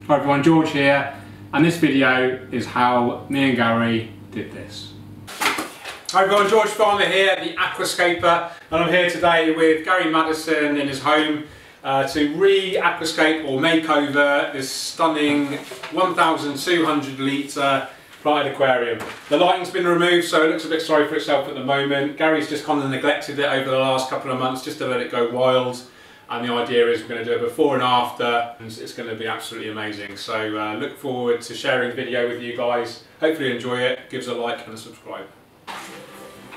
Hi everyone, George here, and this video is how me and Gary did this. Hi everyone, George Farmer here, the Aquascaper, and I'm here today with Gary Madison in his home to re-aquascape or makeover this stunning 1,200 litre planted aquarium. The lighting's been removed, so it looks a bit sorry for itself at the moment. Gary's just kind of neglected it over the last couple of months just to let it go wild. And the idea is we're going to do a before and after, and it's going to be absolutely amazing. So look forward to sharing the video with you guys. Hopefully you enjoy it. Give us a like and a subscribe.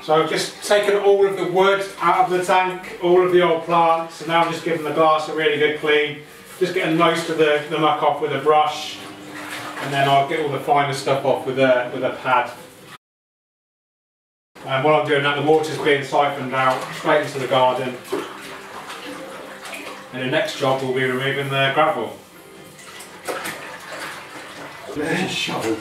So I've just taken all of the wood out of the tank, all of the old plants, and now I'm just giving the glass a really good clean. Just getting most of the muck off with a brush, and then I'll get all the finer stuff off with a pad. And while I'm doing that, the water's being siphoned out straight into the garden. And the next job will be removing the gravel. There's a shovel.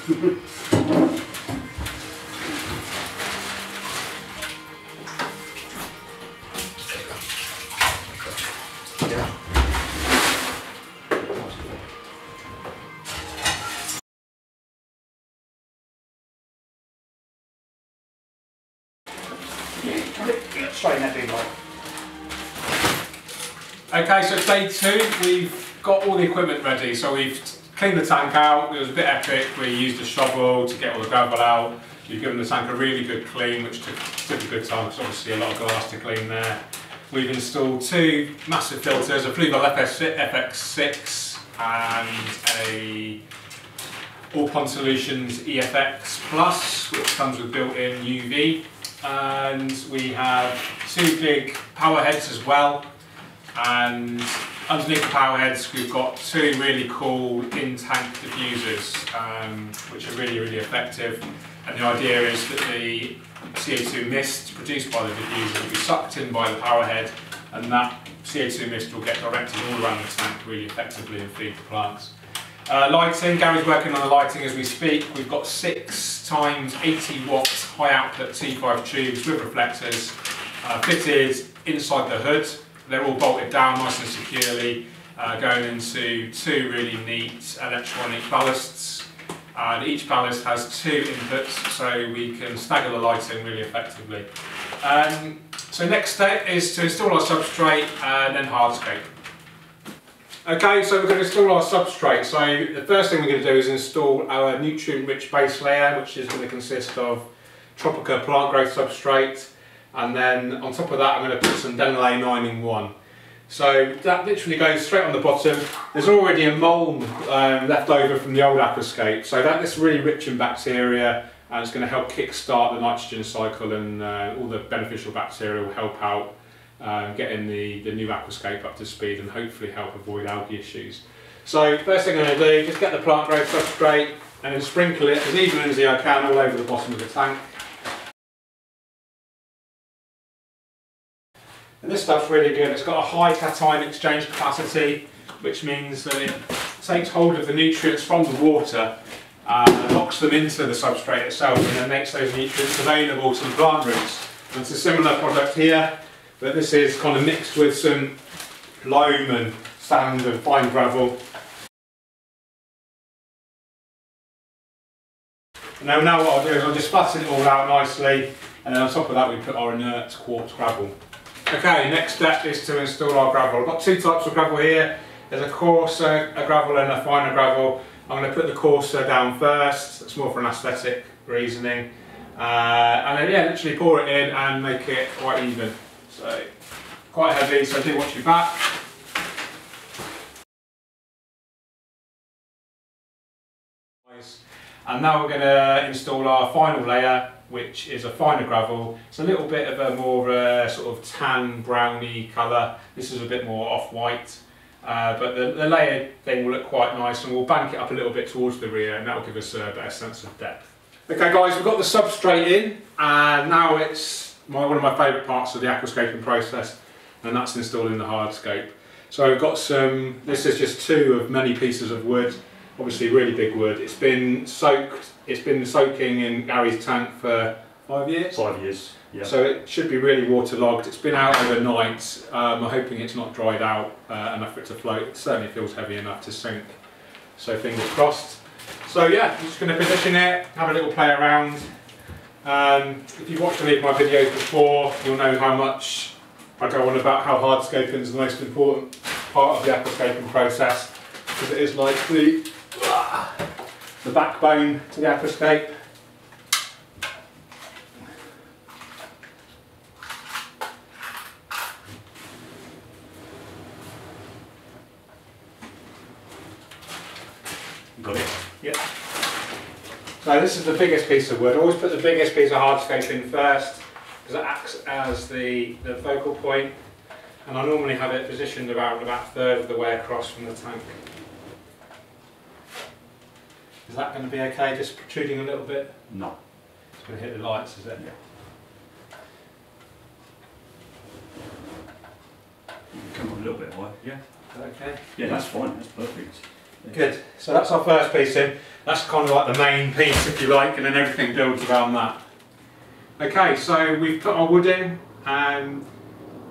Straighten that big one. Okay, so day two, we've got all the equipment ready. So we've cleaned the tank out. It was a bit epic. We used a shovel to get all the gravel out. We've given the tank a really good clean, which took a good time because obviously a lot of glass to clean there. We've installed two massive filters, a Fluval FX6 and a All Pond Solutions EFX Plus, which comes with built-in UV. And we have two big power heads as well. And underneath the power heads we've got two really cool in-tank diffusers which are really effective, and the idea is that the CO2 mist produced by the diffuser will be sucked in by the power head, and that CO2 mist will get directed all around the tank really effectively and feed the plants. Lighting, Gary's working on the lighting as we speak. We've got 6 times 80 watt high output T5 tubes with reflectors fitted inside the hood. They're all bolted down nice and securely, going into 2 really neat electronic ballasts. And each ballast has 2 inputs, so we can stagger the lighting really effectively. So next step is to install our substrate and then hardscape. Okay, so we're going to install our substrate. So the first thing we're going to do is install our nutrient-rich base layer, which is going to consist of Tropica plant growth substrate. And then on top of that I'm going to put some Denelay 9-in-1. So that literally goes straight on the bottom. There's already a mould left over from the old aquascape, so that's really rich in bacteria, and it's going to help kick-start the nitrogen cycle, and all the beneficial bacteria will help out getting the new aquascape up to speed and hopefully help avoid algae issues. So first thing I'm going to do is just get the plant growth substrate and then sprinkle it as evenly as I can all over the bottom of the tank. And this stuff's really good. It's got a high cation exchange capacity, which means that it takes hold of the nutrients from the water and locks them into the substrate itself, and then makes those nutrients available to the plant roots. And it's a similar product here, but this is kind of mixed with some loam and sand and fine gravel. And now what I'll do is I'll just flatten it all out nicely, and then on top of that we put our inert quartz gravel. Okay, next step is to install our gravel. I've got 2 types of gravel here. There's a coarser gravel and a finer gravel. I'm going to put the coarser down first. It's more for an aesthetic reasoning. And then yeah, literally pour it in and make it quite even. So quite heavy, so do watch your back. And now we're going to install our final layer, which is a finer gravel. It's a little bit of a more sort of tan browny colour. This is a bit more off-white, but the layered thing will look quite nice, and we'll bank it up a little bit towards the rear, and that will give us a better sense of depth. Okay guys, we've got the substrate in, and now it's one of my favourite parts of the aquascaping process, and that's installing the hardscape. So I've got some, this is just 2 of many pieces of wood. Obviously really big wood. It's been soaking in Gary's tank for 5 years? 5 years, yeah. So it should be really waterlogged. It's been out overnight. I'm hoping it's not dried out enough for it to float. It certainly feels heavy enough to sink. so fingers crossed. So yeah, I'm just going to position it, have a little play around. If you've watched any of my videos before, you'll know how much I go on about how hardscaping is the most important part of the aquascaping process, because it is like the backbone to the aquascape. Got it? Yeah. So this is the biggest piece of wood. I always put the biggest piece of hardscape in first, because it acts as the focal point, and I normally have it positioned around about a third of the way across from the tank. Is that going to be okay, just protruding a little bit? No. It's going to hit the lights, is it? Yeah. Come on a little bit higher, yeah. Okay. Yeah, that's fine, that's perfect. Yeah. Good. So that's our first piece in. That's kind of like the main piece, if you like, and then everything builds around that. Okay, so we've put our wood in, and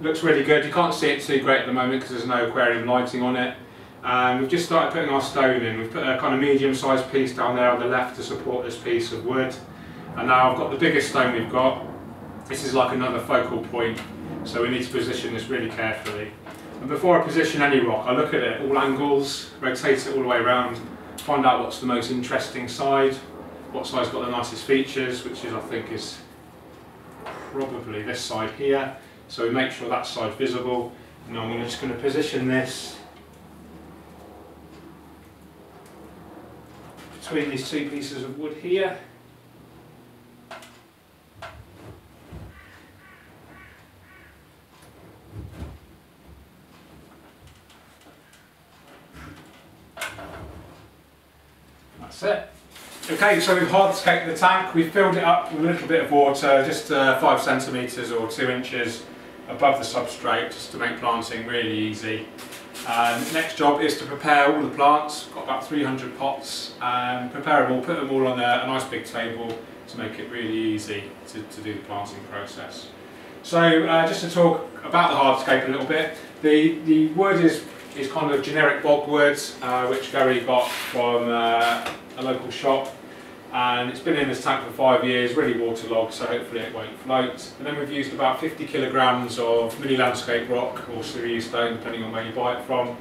looks really good. You can't see it too great at the moment because there's no aquarium lighting on it. We've just started putting our stone in. We've put a kind of medium-sized piece down there on the left to support this piece of wood. And now I've got the biggest stone we've got. This is like another focal point, so we need to position this really carefully. And before I position any rock, I look at it at all angles, rotate it all the way around, find out what's the most interesting side, what side's got the nicest features, which is, I think, is probably this side here. So we make sure that side's visible. And I'm just going to position this between these two pieces of wood here. That's it. Okay, so we've hardscaped the tank. We've filled it up with a little bit of water, just 5 centimetres or 2 inches above the substrate, just to make planting really easy. Next job is to prepare all the plants. Got about 300 pots, and prepare them all, put them all on a nice big table to make it really easy to do the planting process. So just to talk about the hardscape a little bit, the wood is kind of generic bog wood, which Gary got from a local shop, and it's been in this tank for 5 years, really waterlogged, so hopefully it won't float. And then we've used about 50 kilograms of mini landscape rock or Cerise stone, depending on where you buy it from,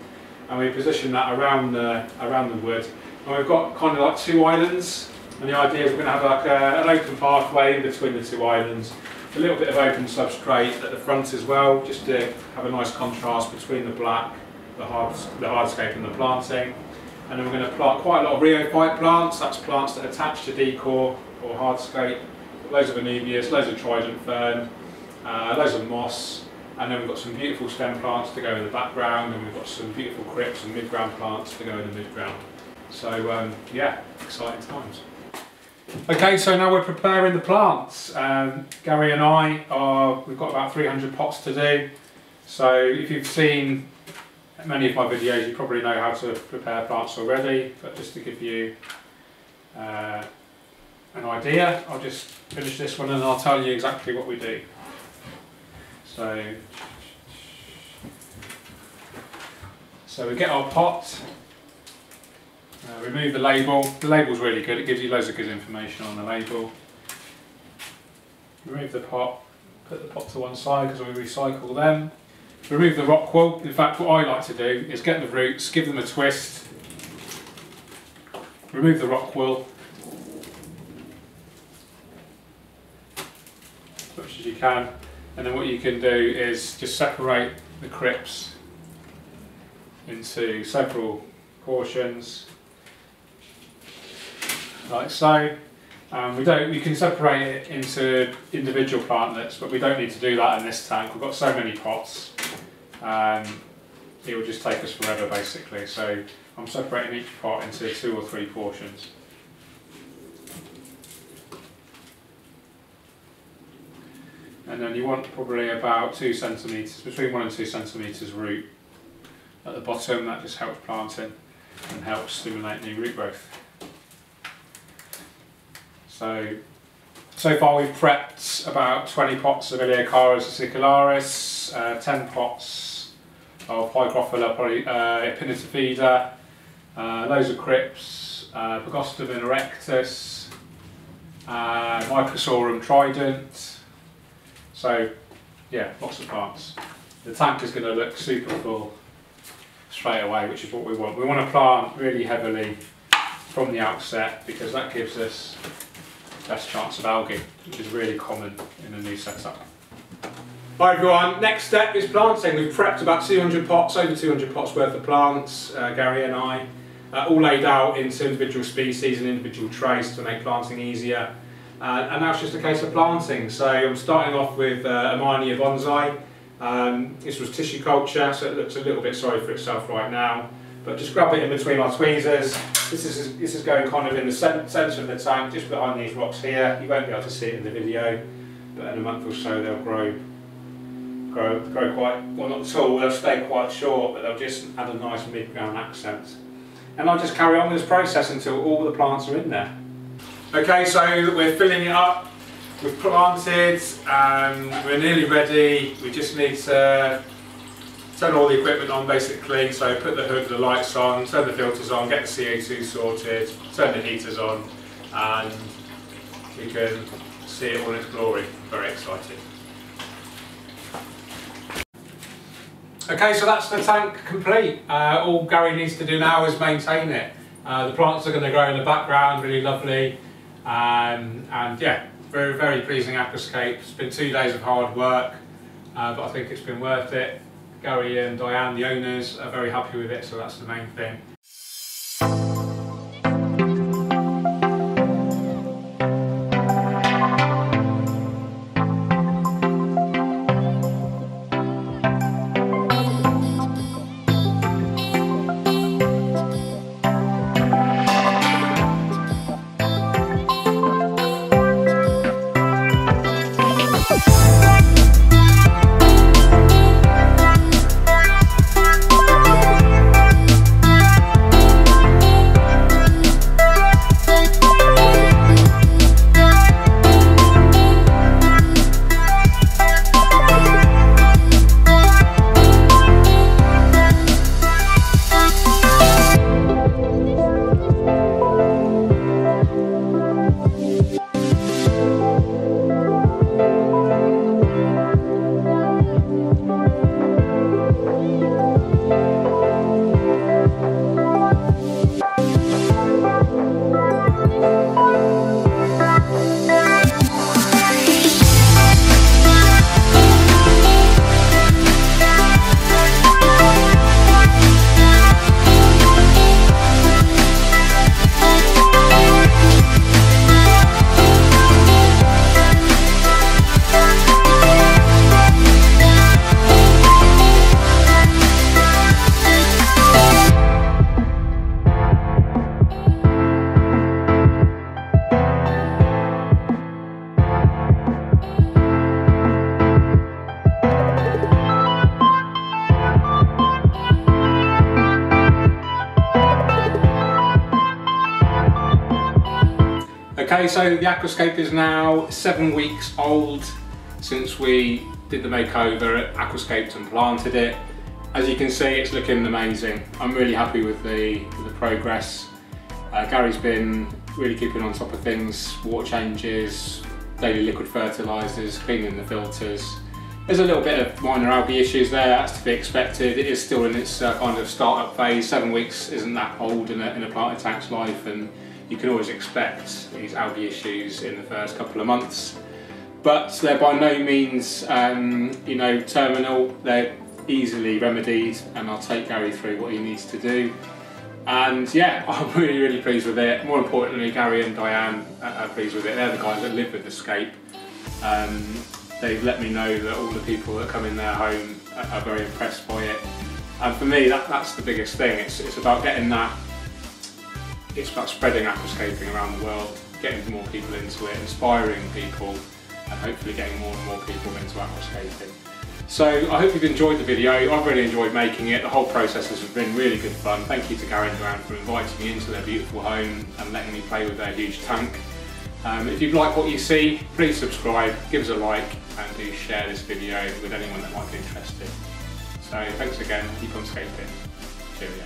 and we position that around the wood. And we've got kind of like 2 islands, and the idea is we're going to have like an open pathway in between the 2 islands, a little bit of open substrate at the front as well, just to have a nice contrast between the black, the hardscape and the planting. And then we're going to plant quite a lot of rheophyte plants. That's plants that attach to decor or hardscape. Loads of anubias, loads of trident fern, loads of moss, and then we've got some beautiful stem plants to go in the background, and we've got some beautiful crypts and mid-ground plants to go in the mid-ground. So yeah, exciting times. Okay, so now we're preparing the plants. Gary and we've got about 300 pots to do. So if you've seen many of my videos, you probably know how to prepare plants already, but just to give you an idea, I'll just finish this one and I'll tell you exactly what we do. So we get our pot, remove the label. The label's really good, it gives you loads of good information on the label. Remove the pot, put the pot to one side because we recycle them. Remove the rock wool. In fact, what I like to do is get the roots, give them a twist, remove the rock wool as much as you can, and then what you can do is just separate the crypts into several portions, like so. You can separate it into individual plantlets, but we don't need to do that in this tank. We've got so many pots, it will just take us forever basically. So I'm separating each pot into 2 or 3 portions. And then you want probably about 2 centimetres, between 1 and 2 centimetres root at the bottom. That just helps planting and helps stimulate new root growth. So far we've prepped about 20 pots of Iliocaris acicularis, 10 pots of Hygrophila pinnatifida, Loads of crypts, Pagostum erectus, Microsorum trident. So yeah, lots of plants. The tank is going to look super full straight away, which is what we want. We want to plant really heavily from the outset because that gives us best chance of algae, which is really common in a new setup. Hi everyone, next step is planting. We've prepped about 200 pots, over 200 pots worth of plants, Gary and I, all laid out into individual species and individual trays to make planting easier. And now it's just a case of planting. So I'm starting off with a Mania bonsai. This was tissue culture, so it looks a little bit sorry for itself right now. But just grab it in between our tweezers. This is going kind of in the centre of the tank, just behind these rocks here. You won't be able to see it in the video, but in a month or so they'll grow quite, well not tall, they'll stay quite short, but they'll just add a nice mid-ground accent. And I'll just carry on with this process until all the plants are in there. Okay, so we're filling it up. We've planted, we're nearly ready. We just need to turn all the equipment on basically. So put the hood, the lights on, turn the filters on, get the CO2 sorted, turn the heaters on, and we can see it all in its glory. Very excited. Okay, so that's the tank complete. All Gary needs to do now is maintain it. The plants are going to grow in the background, really lovely. And yeah, very, very pleasing aquascape. It's been 2 days of hard work, but I think it's been worth it. Gary and Diane, the owners, are very happy with it, so that's the main thing. Okay, so the aquascape is now 7 weeks old since we did the makeover, aquascaped and planted it. As you can see, it's looking amazing. I'm really happy with the progress. Gary's been really keeping on top of things, water changes, daily liquid fertilisers, cleaning the filters. There's a little bit of minor algae issues there, that's to be expected. It is still in its kind of start-up phase. 7 weeks isn't that old in a planted tank's life, and you can always expect these algae issues in the first couple of months. But they're by no means, you know, terminal. They're easily remedied, and I'll take Gary through what he needs to do. And yeah, I'm really, really pleased with it. More importantly, Gary and Diane are pleased with it. They're the guys that live with the scape. They've let me know that all the people that come in their home are very impressed by it. And for me, that's the biggest thing. It's about getting that. It's about spreading aquascaping around the world, getting more people into it, inspiring people, and hopefully getting more and more people into aquascaping. So I hope you've enjoyed the video. I've really enjoyed making it. The whole process has been really good fun. Thank you to Gary and Diane for inviting me into their beautiful home and letting me play with their huge tank. If you've liked what you see, please subscribe, give us a like, and do share this video with anyone that might be interested. So thanks again, keep on scaping. Cheerio.